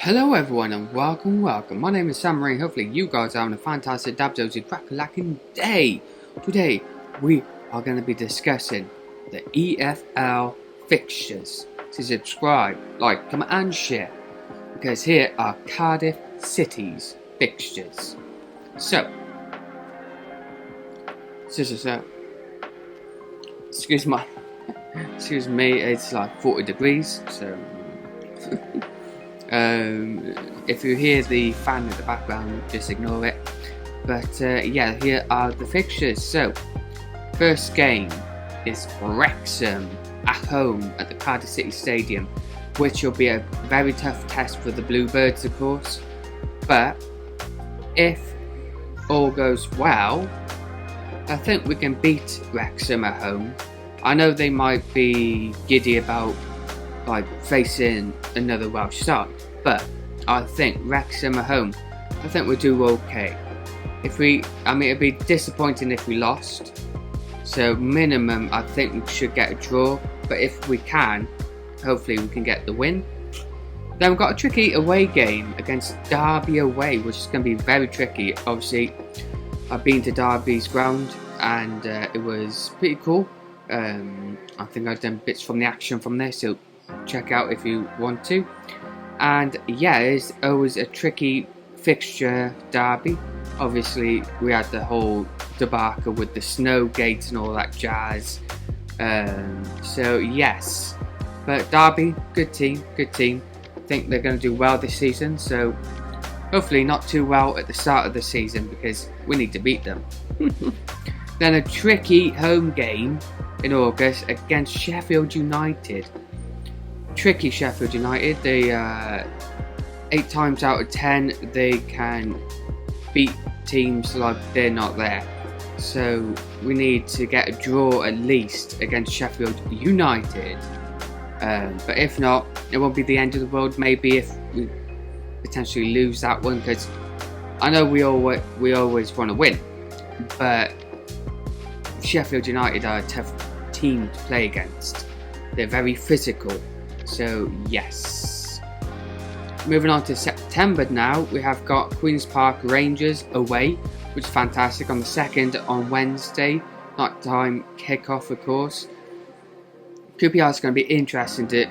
Hello everyone and welcome. My name is Sam Ray. Hopefully you guys are having a fantastic dabdozy crack-a-lacking day. Today we are going to be discussing the EFL fixtures. So subscribe, like, comment and share, because here are Cardiff City's fixtures. So excuse me, it's like 40 degrees, so if you hear the fan in the background, just ignore it. But yeah, here are the fixtures. So, first game is Wrexham at home at the Cardiff City Stadium, which will be a very tough test for the Bluebirds, of course. But if all goes well, I think we can beat Wrexham at home. I know they might be giddy about facing another Welsh side, but I think Wrexham at home, I think we'll do okay. It'd be disappointing if we lost. So minimum, I think we should get a draw. But if we can, hopefully we can get the win. Then we've got a tricky away game against Derby away, which is going to be very tricky. Obviously, I've been to Derby's ground and it was pretty cool. I think I've done bits from the action from there, so check out if you want to. And yeah, it's always a tricky fixture, Derby. Obviously we had the whole debacle with the snow gates and all that jazz, so yes, but Derby, good team. I think they're going to do well this season, so hopefully not too well at the start of the season because we need to beat them. Then a tricky home game in August against Sheffield United. Tricky Sheffield United. They 8 times out of 10 they can beat teams like they're not there. So we need to get a draw at least against Sheffield United. But if not, it won't be the end of the world. Maybe if we potentially lose that one, because I know we always want to win, but Sheffield United are a tough team to play against. They're very physical. So yes. Moving on to September now, we have got Queen's Park Rangers away, which is fantastic, on the 2nd on Wednesday. Night time kickoff, of course. QPR is going to be interesting to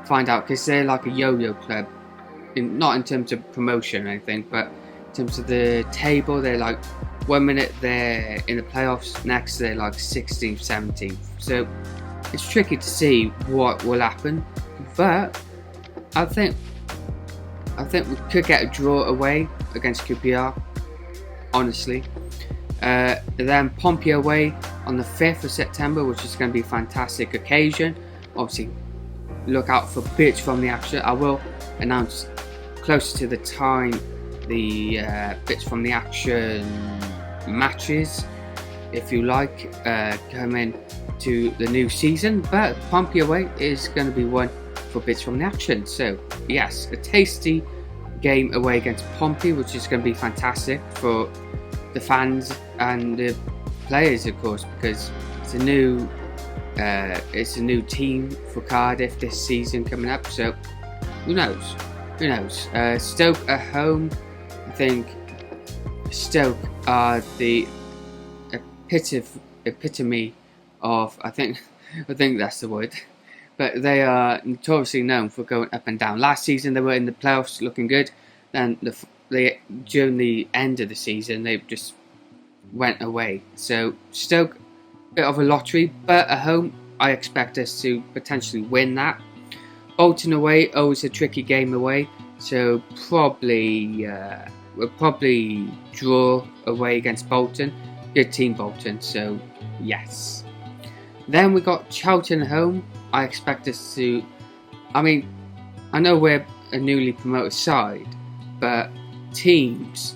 find out because they're like a yo-yo club, not in terms of promotion or anything, but in terms of the table. They're like 1 minute they're in the playoffs, next they're like 16th, 17th. So it's tricky to see what will happen. But I think we could get a draw away against QPR, honestly. Then Pompey away on the 5th of September, which is going to be a fantastic occasion. Obviously, look out for bits from the action. I will announce closer to the time the bits from the action matches, if you like, coming to the new season. But Pompey away is going to be one for bits from the action. So yes, a tasty game away against Pompey, which is going to be fantastic for the fans and the players, of course, because it's a new team for Cardiff this season coming up. So who knows? Stoke at home. I think Stoke are the epitome of, I think that's the word. But they are notoriously known for going up and down. Last season they were in the playoffs looking good. Then during the end of the season they just went away. So Stoke, bit of a lottery, but at home I expect us to potentially win that. Bolton away, always a tricky game away. So we'll probably draw away against Bolton. Good team Bolton, so yes. Then we got Charlton at home. I expect us to, I know we're a newly promoted side, but teams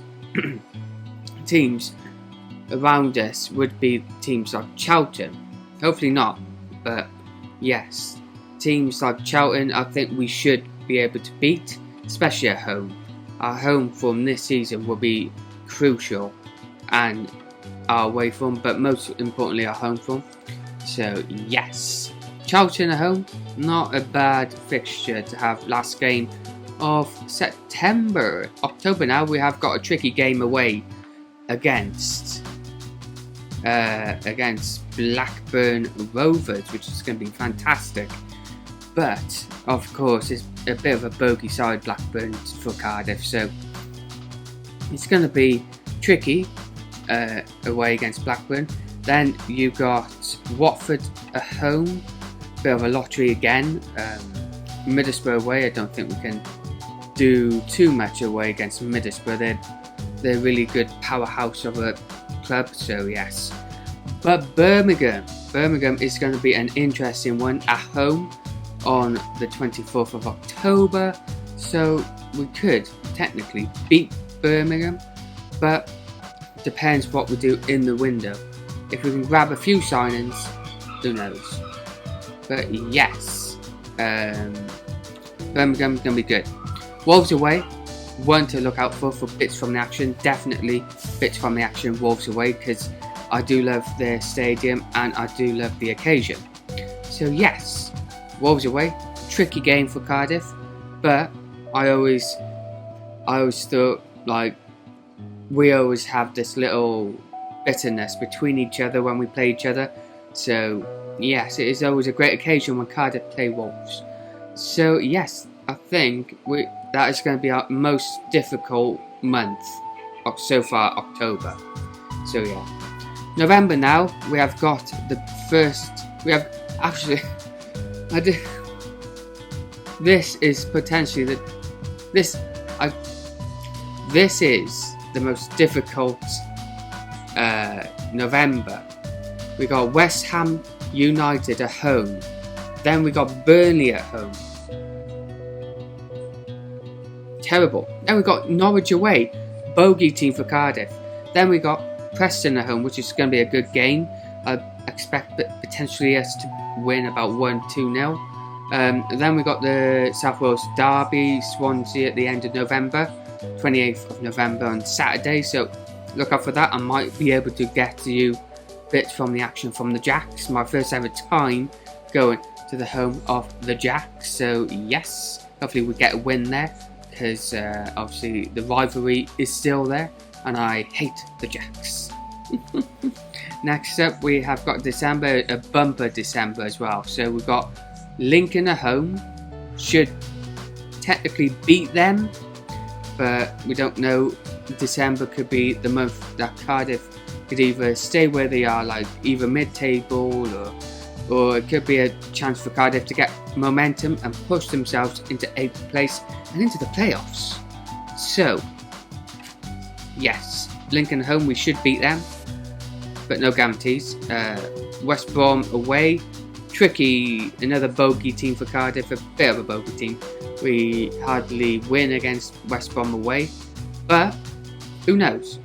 around us would be teams like Charlton. Hopefully not, but yes, teams like Charlton I think we should be able to beat, especially at home. Our home form this season will be crucial, and our away form, but most importantly our home form. So yes, Charlton at home, not a bad fixture to have. Last game of September. October now, we have got a tricky game away against Blackburn Rovers, which is going to be fantastic. But of course, it's a bit of a bogey side, Blackburn, for Cardiff, so it's going to be tricky away against Blackburn. Then you got Watford at home, bit of a lottery again. Middlesbrough away, I don't think we can do too much away against Middlesbrough. They're really good powerhouse of a club, so yes. But Birmingham is going to be an interesting one at home on the 24th of October, so we could technically beat Birmingham, but depends what we do in the window. If we can grab a few signings, who knows. But yes, Birmingham's going to be good. Wolves away, one to look out for bits from the action. Definitely bits from the action, Wolves away, because I do love their stadium and I do love the occasion. So yes, Wolves away, tricky game for Cardiff, but I always thought, like, we always have this little bitterness between each other when we play each other. So yes, it is always a great occasion when Cardiff play Wolves. So yes, I think that is going to be our most difficult month so far, October. So yeah, November now, we have got the first, we have actually, this is potentially this is the most difficult November. We got West Ham United at home, then we got Burnley at home. Terrible. Then we got Norwich away, bogey team for Cardiff. Then we got Preston at home, which is going to be a good game. I expect potentially us to win about 1-2-0. Then we got the South Wales Derby, Swansea at the end of November, 28th of November on Saturday. So look out for that. I might be able to get to you bits from the action from the Jacks. My first ever time going to the home of the Jacks. So yes, hopefully we get a win there, because obviously the rivalry is still there and I hate the Jacks. Next up, we have got December, a bumper December as well. So we've got Lincoln at home, should technically beat them, but we don't know. December could be the month that Cardiff could either stay where they are, like either mid-table, or it could be a chance for Cardiff to get momentum and push themselves into 8th place and into the playoffs. So yes, Lincoln at home, we should beat them, but no guarantees. West Brom away, tricky, another bogey team for Cardiff, a bit of a bogey team. We hardly win against West Brom away, but who knows?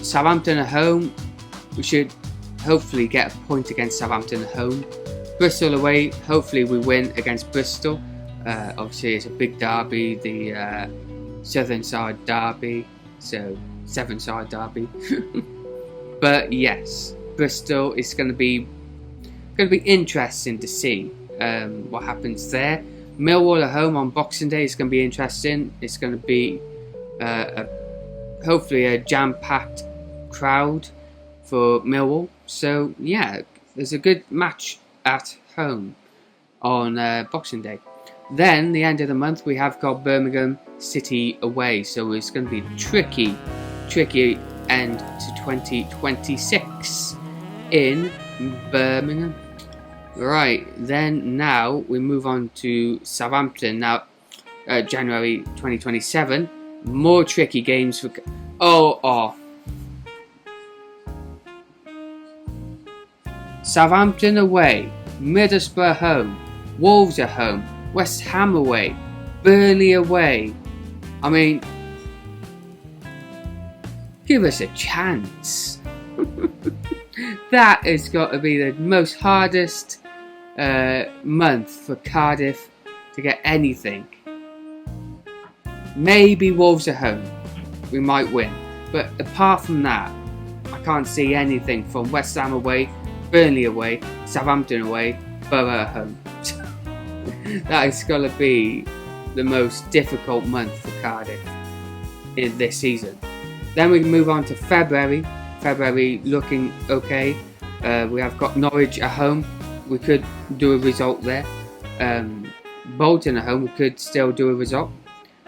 Southampton at home, we should hopefully get a point against Southampton at home. Bristol away, hopefully we win against Bristol. Obviously it's a big derby, the southern side derby, so seven side derby. But yes, Bristol is going to be interesting to see what happens there. Millwall at home on Boxing Day is going to be interesting. It's going to be hopefully a jam-packed crowd for Millwall. So yeah, there's a good match at home on Boxing Day. Then the end of the month we have got Birmingham City away, so it's going to be tricky end to 2026 in Birmingham. Right, then now we move on to Southampton. Now, January 2027, more tricky games for. Southampton away, Middlesbrough home, Wolves at home, West Ham away, Burnley away. I mean, give us a chance. That has got to be the most hardest month for Cardiff to get anything. Maybe Wolves at home, we might win, but apart from that, I can't see anything from West Ham away, Burnley away, Southampton away, Borough at home. That is going to be the most difficult month for Cardiff in this season. Then we move on to February. February looking okay. We have got Norwich at home. We could do a result there. Bolton at home. We could still do a result.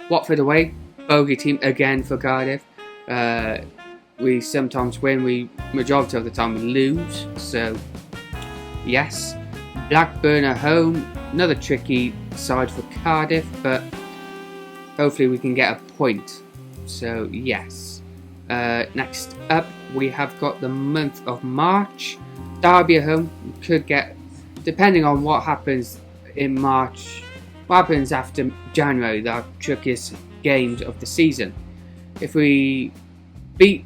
Watford away. Bogey team again for Cardiff. We sometimes win. We majority of the time we lose. So yes. Blackburn at home. Another tricky side for Cardiff, but hopefully we can get a point. So yes. Next up, we have got the month of March. Derby at home. We could get, depending on what happens in March, what happens after January, the trickiest games of the season. If we beat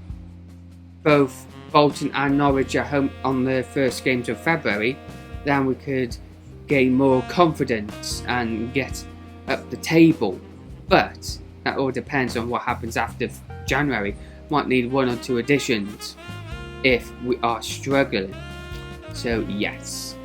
both Bolton and Norwich at home on the first games of February, then we could gain more confidence and get up the table. But that all depends on what happens after January. Might need 1 or 2 additions if we are struggling. So yes.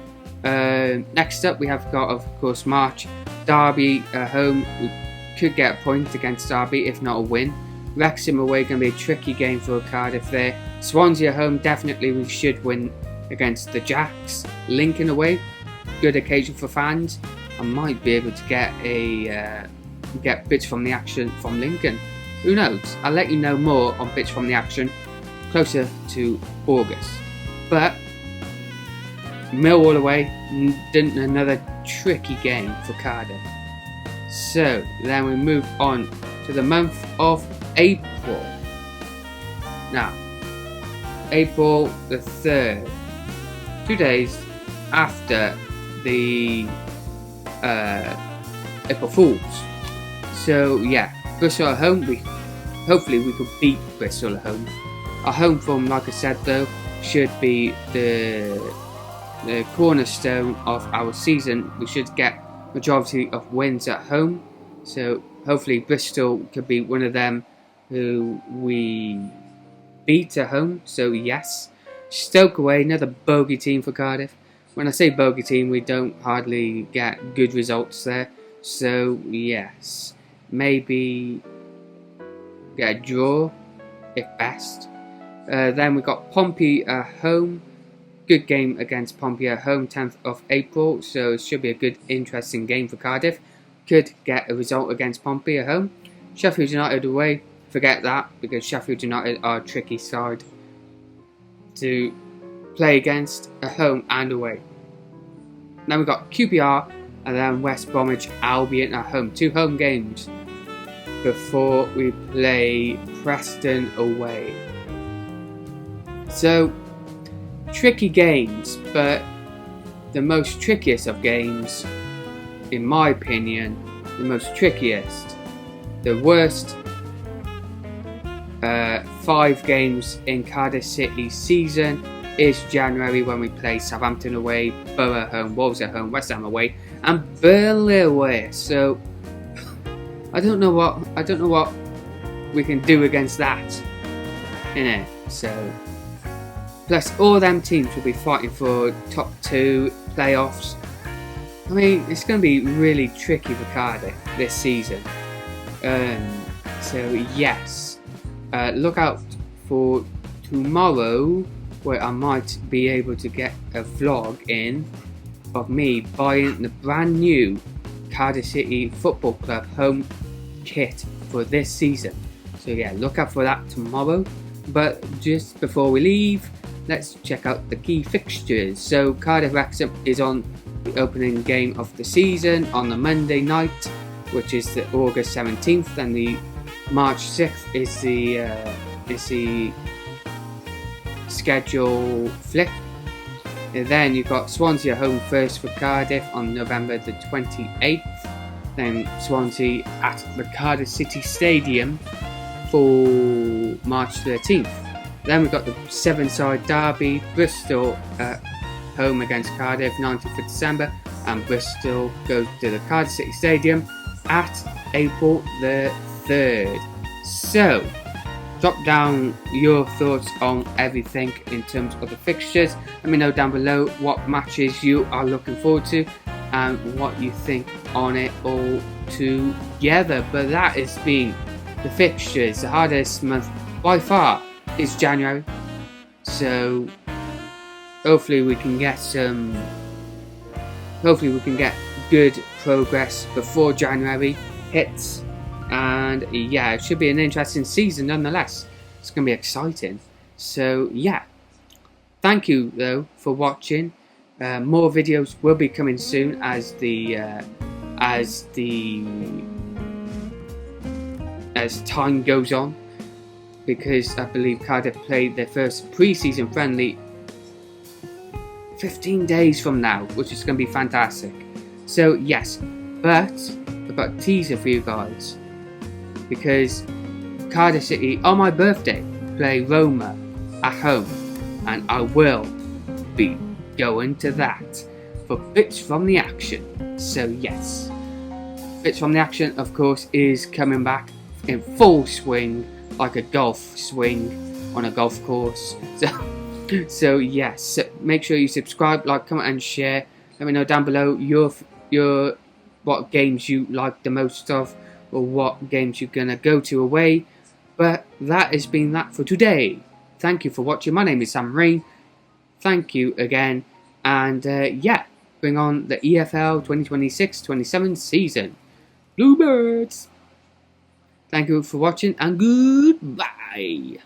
Next up we have got, of course, March. Derby at home. We could get a point against Derby, if not a win. Wrexham away, going to be a tricky game for Cardiff there. Swansea at home, definitely we should win against the Jacks. Lincoln away, good occasion for fans. I might be able to get bits from the action from Lincoln. Who knows? I'll let you know more on bits from the action closer to August. But Millwall away, another tricky game for Cardiff. So then we move on to the month of April. Now, April the 3rd, 2 days after the April Fools. So yeah, Bristol at home. Hopefully we could beat Bristol at home. Our home form, like I said though, should be the cornerstone of our season. We should get majority of wins at home. So hopefully Bristol could be one of them who we beat at home. So yes. Stoke away, another bogey team for Cardiff. When I say bogey team, we don't hardly get good results there. So yes, maybe get a draw if best. Then we got Pompey at home. Good game against Pompey at home, 10th of April. So it should be a good, interesting game for Cardiff. Could get a result against Pompey at home. Sheffield United away. Forget that, because Sheffield United are a tricky side to play against at home and away. Then we've got QPR and then West Bromwich Albion at home. 2 home games before we play Preston away. So, tricky games, but the most trickiest of games, in my opinion, the most trickiest, the worst 5 games in Cardiff City's season is January, when we play Southampton away, Borough at home, Wolves at home, West Ham away, and Burnley away. So I don't know what we can do against that, innit? So plus all them teams will be fighting for top 2 playoffs. I mean, it's going to be really tricky for Cardiff this season. So yes, look out for tomorrow, where I might be able to get a vlog in of me buying the brand new Cardiff City Football Club home kit for this season. So yeah, look out for that tomorrow. But just before we leave, let's check out the key fixtures. So Cardiff Wrexham is on the opening game of the season on the Monday night, which is the August 17th, and the March 6th is the schedule flip. And then you've got Swansea home first for Cardiff on November the 28th. Then Swansea at the Cardiff City Stadium for March 13th. Then we've got the 7-side derby, Bristol at home against Cardiff, 19th of December, and Bristol goes to the Cardiff City Stadium at April the 3rd. So, drop down your thoughts on everything in terms of the fixtures. Let me know down below what matches you are looking forward to. and what you think on it all together. But that has been the fixtures. The hardest month by far is January, so hopefully we can get good progress before January hits. And yeah, it should be an interesting season nonetheless. It's going to be exciting. So yeah, thank you though for watching. More videos will be coming soon as time goes on, because I believe Cardiff played their first pre-season friendly 15 days from now, which is going to be fantastic. So yes, but I've got a teaser for you guys, because Cardiff City on my birthday play Roma at home, and I will be going to that for bits from the action. So yes, bits from the action of course is coming back in full swing, like a golf swing on a golf course. So yes, make sure you subscribe, like, comment and share. Let me know down below your what games you like the most of, or what games you're gonna go to away. But that has been that for today. Thank you for watching. My name is Sam ReaN. Thank you again, and yeah, bring on the EFL 2026-27 season. Bluebirds! Thank you for watching, and goodbye!